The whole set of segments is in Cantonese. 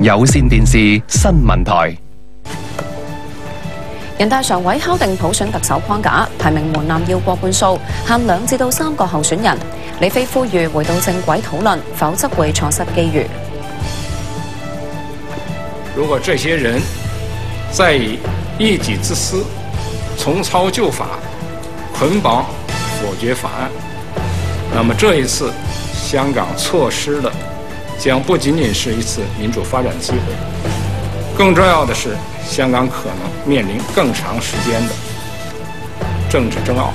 有線電視新聞台。人大常委敲定普選特首框架，提名門檻要過半數，限2至3個候選人。李飛呼籲回到正軌討論，否則會錯失機遇。如果這些人再以一己之私重操舊法，捆綁否決法案，那麼這一次香港錯失的將不僅僅是一次民主發展機會，更重要的是香港可能面臨更長時間的政治爭拗。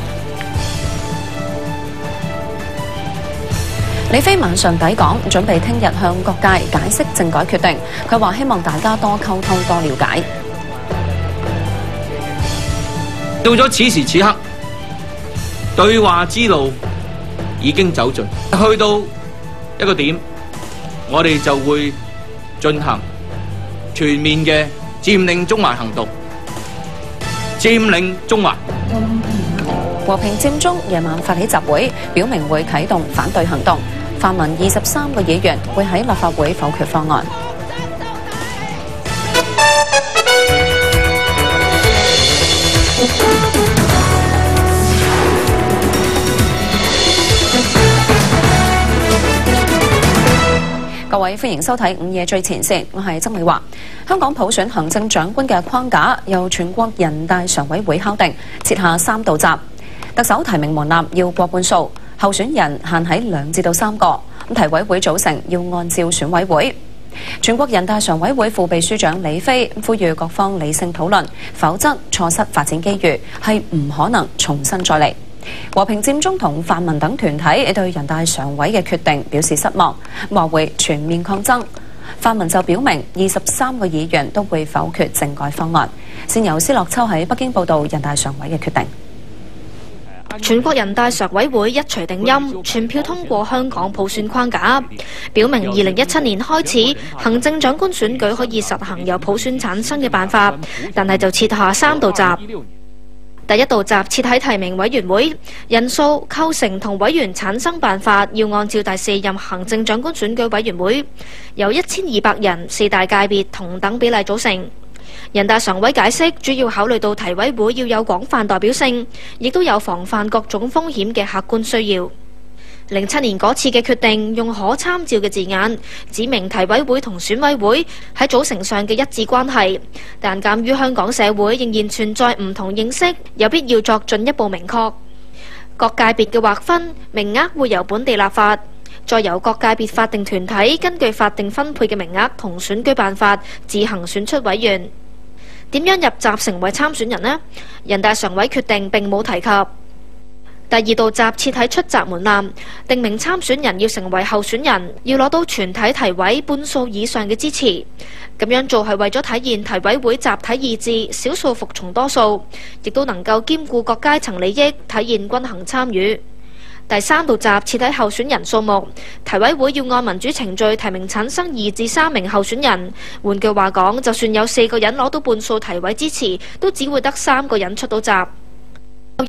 李飛晚上抵港，準備聽日向各界解釋政改決定。佢話希望大家多溝通多了解。到咗此時此刻，對話之路已經走盡，去到一個點，我哋就會進行全面嘅佔領中環行動。佔領中環。和平佔中夜晚發起集會，表明會啟動反對行動。泛民23個議員會喺立法會否決方案。各位歡迎收睇午夜最前線，我係曾美華。香港普選行政長官嘅框架由全國人大常委會敲定，設下3道閘。特首提名門檻要過半數，候選人限喺2至3個。提委會組成要按照選委會。全國人大常委會副秘書長李飛呼籲各方理性討論，否則錯失發展機遇，係唔可能重新再嚟。和平佔中同泛民等團體對人大常委嘅決定表示失望，話會全面抗爭。泛民就表明23個議員都會否決政改方案。先由施樂秋喺北京報導人大常委嘅決定。全國人大常委會一錘定音，全票通過香港普選框架，表明2017年開始行政長官選舉可以實行由普選產生嘅辦法，但係就設下3道閘。第一道閘設喺提名委員會，人數、構成同委員產生辦法要按照第4任行政長官選舉委員會由1200人4大界別同等比例組成。人大常委解釋，主要考慮到提委會要有廣泛代表性，亦都有防範各種風險嘅客觀需要。07年嗰次嘅決定用可參照嘅字眼，指明提委會同選委會喺組成上嘅一致關係，但鑑於香港社會仍然存在唔同認識，有必要作進一步明確。各界別嘅劃分名額會由本地立法，再由各界別法定團體根據法定分配嘅名額同選舉辦法自行選出委員。點樣入閘成為參選人呢？人大常委決定並冇提及。第二道閘設喺出閘門檻，定明參選人要成為候選人，要攞到全體提委半數以上嘅支持。咁樣做係為咗體現提委會集體意志，少數服從多數，亦都能夠兼顧各階層利益，體現均衡參與。第3道閘設喺候選人數目，提委會要按民主程序提名產生2至3名候選人。換句話講，就算有4個人攞到半數提委支持，都只會得3個人出到閘。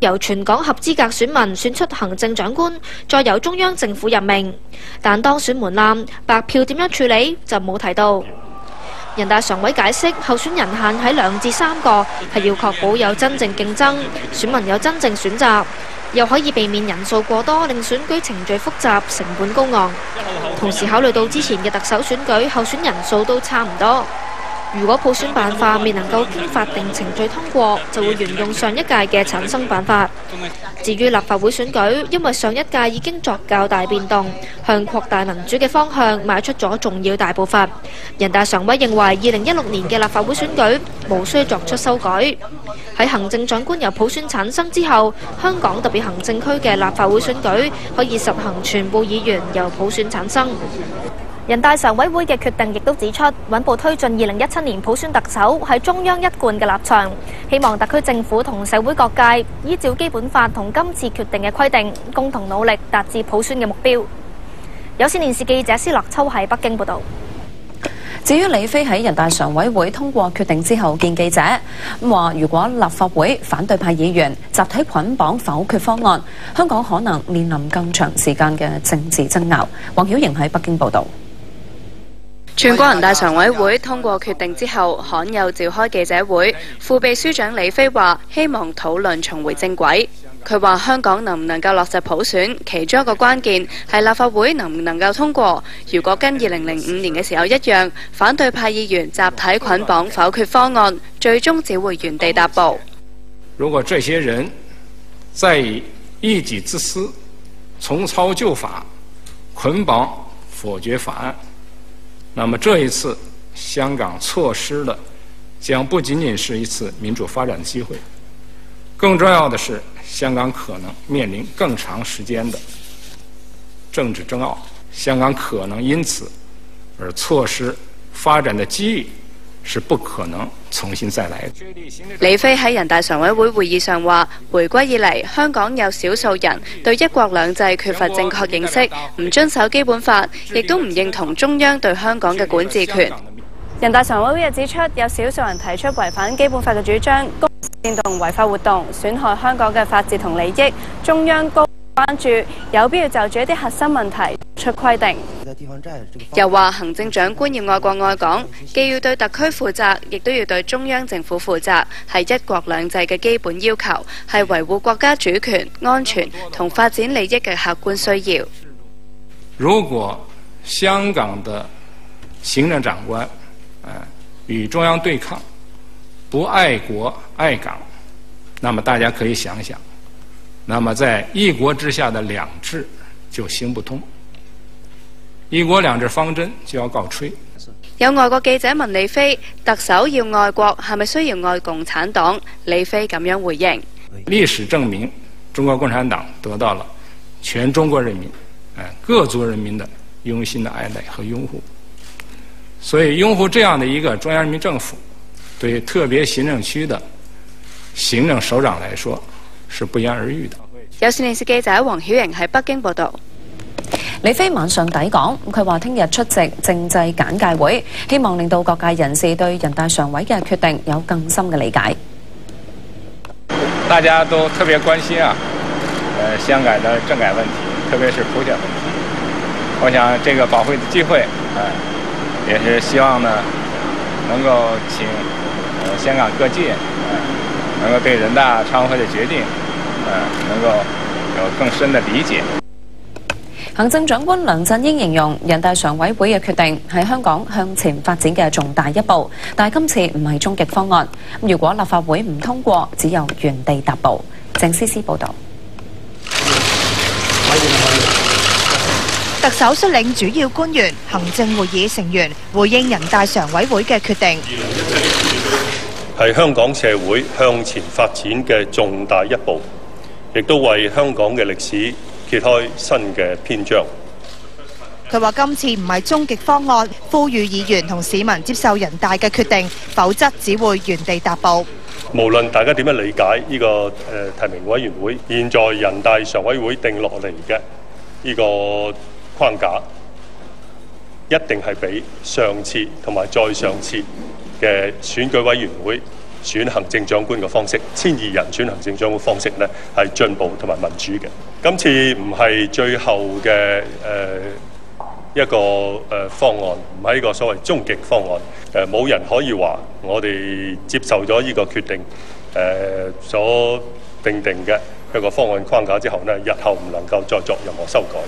由全港合資格選民選出行政長官，再由中央政府任命。但當選門檻白票點樣處理就冇提到。人大常委解釋，候選人限喺2至3個，係要確保有真正競爭，選民有真正選擇，又可以避免人數過多，令選舉程序複雜、成本高昂。同時考慮到之前嘅特首選舉候選人數都差唔多，如果普選辦法未能夠經法定程序通過，就會沿用上一屆嘅產生辦法。至於立法會選舉，因為上一屆已經作較大變動，向擴大民主嘅方向邁出咗重要大步伐。人大常委認為2016年嘅立法會選舉無需作出修改。喺行政長官由普選產生之後，香港特別行政區嘅立法會選舉可以實行全部議員由普選產生。人大常委會嘅決定亦都指出，穩步推進2017年普選特首係中央一貫嘅立場，希望特區政府同社會各界依照基本法同今次決定嘅規定，共同努力達至普選嘅目標。有線電視記者施樂秋喺北京報導。至於李飛喺人大常委會通過決定之後見記者，話如果立法會反對派議員集體捆綁否決方案，香港可能面臨更長時間嘅政治爭拗。黃曉瑩喺北京報導。全國人大常委會通過決定之後，罕有召開記者會，副秘書長李飛話希望討論重回正軌。佢話香港能唔能夠落實普選，其中一個關鍵係立法會能唔能夠通過。如果跟2005年嘅時候一樣，反對派議員集體捆綁否決方案，最終只會原地踏步。如果這些人再以一己之私，重操舊法，捆綁否決法案，那麼這一次香港錯失的將不僅僅是一次民主發展機會，更重要的是香港可能面臨更長時間的政治爭拗，香港可能因此而錯失發展的機遇，是不可能重新再來的。李飛喺人大常委會會議上話，回歸以嚟，香港有少數人對一國兩制缺乏正確認識，唔遵守基本法，亦都唔認同中央對香港嘅管治權。人大常委會又指出，有少數人提出違反基本法嘅主張，煽動違法活動，損害香港嘅法治同利益，中央高關注，有必要就住一啲核心問題出規定。又話行政長官要愛國愛港，既要對特區負責，亦都要對中央政府負責，係一國兩制嘅基本要求，係維護國家主權、安全同發展利益嘅客觀需要。如果香港的行政長官與中央對抗，不愛國愛港，那麼大家可以想想，那麼在一國之下的兩制就行不通，一國兩制方針就要告吹。有外國記者問李飛，特首要愛國，係咪需要愛共產黨？李飛咁樣回應：歷史證明，中國共產黨得到了全中國人民、各族人民的用心的愛戴和擁護。所以擁護這樣的一個中央人民政府，對特別行政區的行政首長來說是不言而喻的。有線電視記者黃曉瑩喺北京報道。李飛晚上抵港，佢話聽日出席政制簡介會，希望令到各界人士對人大常委嘅決定有更深嘅理解。大家都特別關心香港的政改問題，特別是普選問題。我想這個寶貴的機會，也是希望呢，能夠請香港各界能夠對人大常委會的決定，能夠有更深的理解。行政長官梁振英形容人大常委會嘅決定係香港向前發展嘅重大一步，但係今次唔係終極方案。如果立法會唔通過，只有原地踏步。鄭思思報導。特首率領主要官員、行政會議成員回應人大常委會嘅決定，係香港社會向前發展嘅重大一步，亦都為香港嘅歷史揭開新嘅篇章。佢話今次唔係終極方案，呼籲議員同市民接受人大嘅決定，否則只會原地踏步。無論大家點樣理解呢個提名委員會，現在人大常委會定落嚟嘅呢個框架，一定係比上次同埋再上次嘅選舉委員會選行政長官嘅方式，1200人選行政長官方式呢係進步同埋民主嘅。今次唔係最後嘅一個方案，唔係一個所謂終極方案。冇人可以話我哋接受咗呢個決定所定嘅一個方案框架之後呢，日後唔能夠再作任何修改。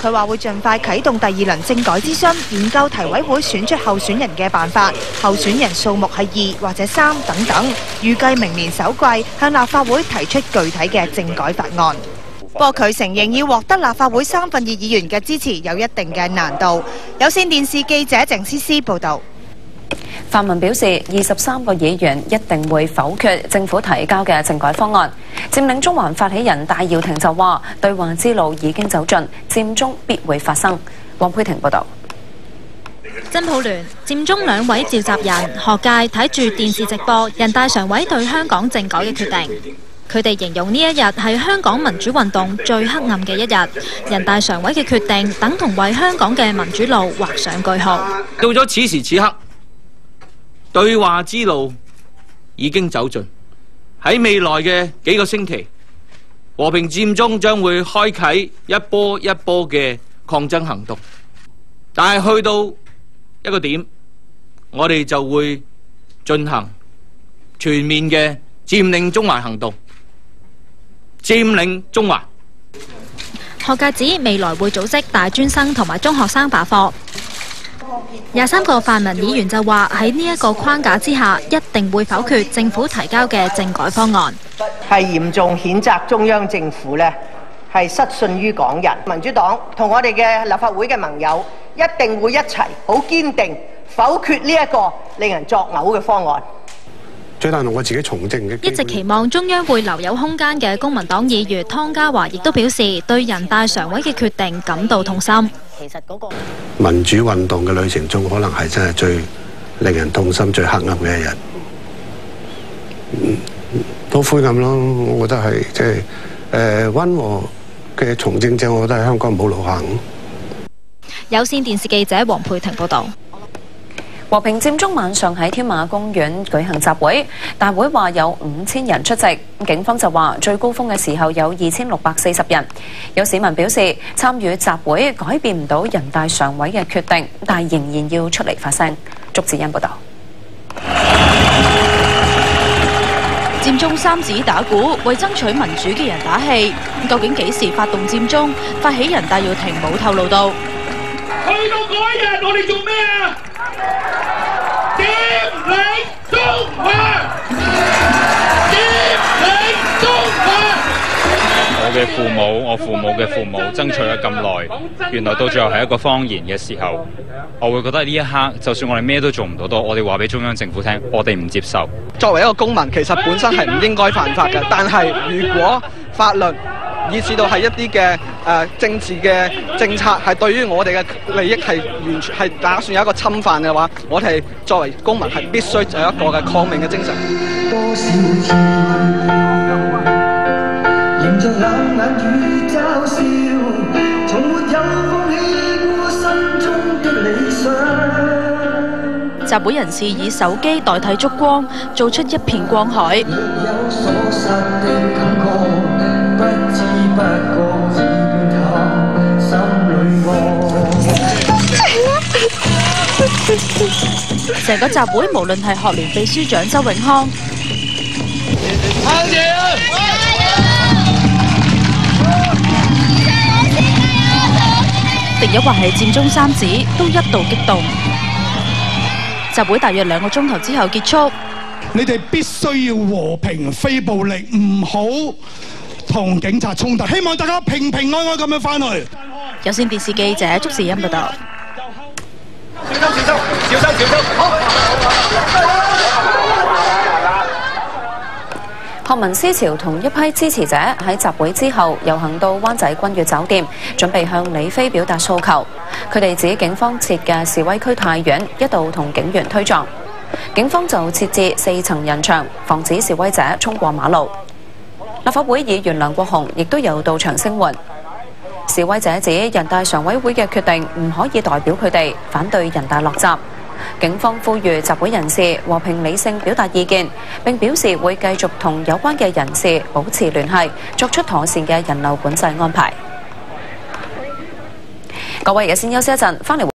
佢話會盡快啟動第2輪政改諮詢，研究提委會選出候選人嘅辦法，候選人數目係2或者3等等。預計明年首季向立法會提出具體嘅政改法案。不過佢承認要獲得立法會3分2議員嘅支持有一定嘅難度。有線電視記者鄭思思報導。泛民表示，23個議員一定會否決政府提交嘅政改方案。佔領中環發起人戴耀廷就話：對話之路已經走盡，佔中必會發生。黃佩婷報導。真普聯、佔中兩位召集人學界睇住電視直播人大常委對香港政改嘅決定，佢哋形容呢一日係香港民主運動最黑暗嘅一日。人大常委嘅決定等同為香港嘅民主路畫上句號。到咗此時此刻，對話之路已經走盡。喺未來嘅幾個星期，和平佔中將會開啟一波一波嘅抗爭行動。但係去到一個點，我哋就會進行全面嘅佔領中環行動。佔領中環。學界指未來會組織大專生同埋中學生罷課。23個泛民議員就話喺呢一個框架之下，一定會否決政府提交嘅政改方案。係嚴重譴責中央政府呢係失信於港人。民主黨同我哋嘅立法會嘅盟友一定會一齊好堅定否決呢一個令人作嘔嘅方案。最大同我自己從政嘅。一直期望中央會留有空間嘅公民黨議員湯家驊亦都表示，對人大常委嘅決定感到痛心。其實嗰個民主運動嘅旅程中，可能係真係最令人痛心、最黑暗嘅一日。都灰暗咯，我覺得係即係溫和嘅從政者，我覺得喺香港冇路行。有線電視記者黃佩婷報導。和平佔中晚上喺添馬公園舉行集會，大會話有5000人出席，警方就話最高峰嘅時候有2640人。有市民表示參與集會改變唔到人大常委嘅決定，但仍然要出嚟發聲。祝子欣報導。佔中三子打鼓，為爭取民主嘅人打氣。究竟幾時發動佔中？發起人戴耀廷冇透露到。去到嗰一日，我哋做咩啊？佔領中環！佔領中環！我父母嘅父母爭取咗咁耐，原來到最後係一個謊言嘅時候，我會覺得呢一刻，就算我哋咩都做唔到，我哋話俾中央政府聽，我哋唔接受。作為一個公民，其實本身係唔應該犯法嘅，但係如果法律以至到係一啲嘅政治嘅政策係對於我哋嘅利益係完全係打算有一個侵犯嘅話，我哋作為公民係必須有一個嘅抗命嘅精神。迎着冷眼與嘲笑，從沒有放棄過心中的理想。集會人士以手機代替燭光，做出一片光海。有所失的感覺，不知不覺已變淡，心裏愛。成個集會無論係學聯秘書長周永康，定抑或係佔中三子，都一度激動。集會大約2個鐘頭之後結束。你哋必須要和平非暴力，唔好同警察衝突。希望大家平平安安咁樣翻去。有線電視記者祝士欣報道。小心！學民思潮同一批支持者喺集會之後遊行到灣仔君悅酒店，準備向李飛表達訴求。佢哋指警方設嘅示威區太遠，一度同警員推撞。警方就設置4層人牆，防止示威者衝過馬路。立法會議員梁國雄亦都有到場聲援。示威者指人大常委會嘅決定唔可以代表佢哋，反對人大落閘。警方呼籲集會人士和平理性表達意見，並表示會繼續同有關嘅人士保持聯繫，作出妥善嘅人流管制安排。各位而家先休息一陣，翻嚟。